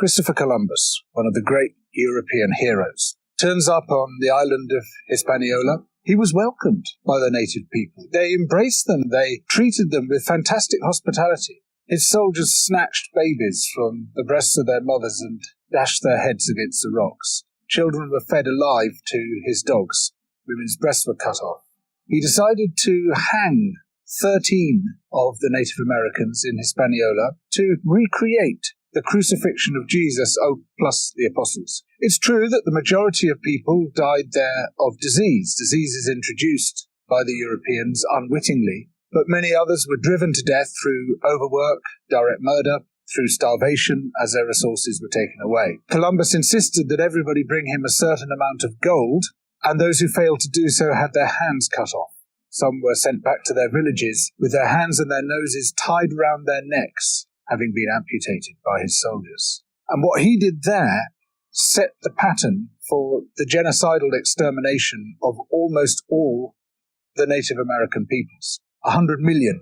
Christopher Columbus, one of the great European heroes, turns up on the island of Hispaniola. He was welcomed by the native people. They embraced them. They treated them with fantastic hospitality. His soldiers snatched babies from the breasts of their mothers and dashed their heads against the rocks. Children were fed alive to his dogs. Women's breasts were cut off. He decided to hang 13 of the Native Americans in Hispaniola to recreate the crucifixion of Jesus, plus the apostles. It's true that the majority of people died there of disease. Disease is introduced by the Europeans unwittingly, but many others were driven to death through overwork, direct murder, through starvation as their resources were taken away. Columbus insisted that everybody bring him a certain amount of gold, and those who failed to do so had their hands cut off. Some were sent back to their villages with their hands and their noses tied round their necks, having been amputated by his soldiers. And what he did there set the pattern for the genocidal extermination of almost all the Native American peoples. 100 million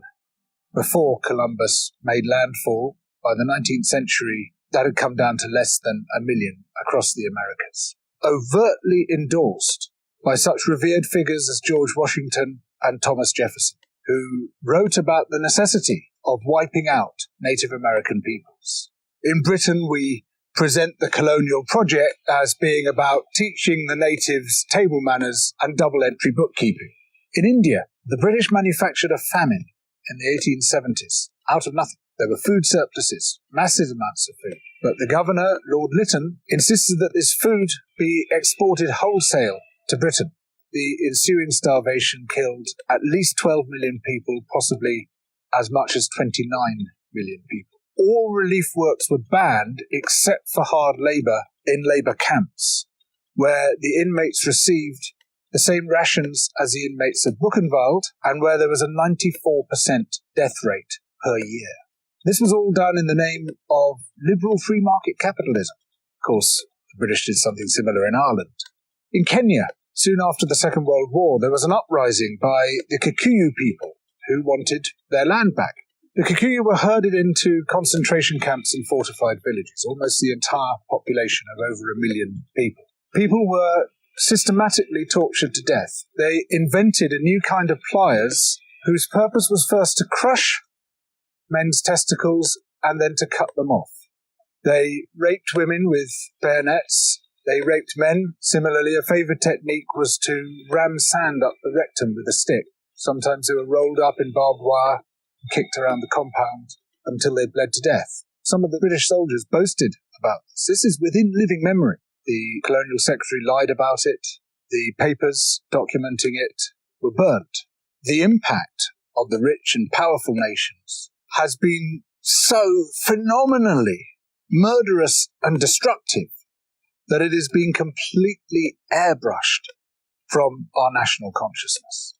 before Columbus made landfall. By the 19th century, that had come down to less than 1 million across the Americas. Overtly endorsed by such revered figures as George Washington and Thomas Jefferson, who wrote about the necessity of wiping out Native American peoples. In Britain, we present the colonial project as being about teaching the natives table manners and double-entry bookkeeping. In India, the British manufactured a famine in the 1870s out of nothing. There were food surpluses, massive amounts of food. But the governor, Lord Lytton, insisted that this food be exported wholesale to Britain. The ensuing starvation killed at least 12 million people, possibly as much as 29 million people. All relief works were banned except for hard labour in labour camps, where the inmates received the same rations as the inmates of Buchenwald, and where there was a 94% death rate per year. This was all done in the name of liberal free market capitalism. Of course, the British did something similar in Ireland. In Kenya, soon after the Second World War, there was an uprising by the Kikuyu people who wanted their land back. The Kikuyu were herded into concentration camps and fortified villages, almost the entire population of over 1 million people. People were systematically tortured to death. They invented a new kind of pliers whose purpose was first to crush men's testicles and then to cut them off. They raped women with bayonets. They raped men. Similarly, a favoured technique was to ram sand up the rectum with a stick. Sometimes they were rolled up in barbed wire and kicked around the compound until they bled to death. Some of the British soldiers boasted about this. This is within living memory. The colonial secretary lied about it. The papers documenting it were burnt. The impact of the rich and powerful nations has been so phenomenally murderous and destructive that it has been completely airbrushed from our national consciousness.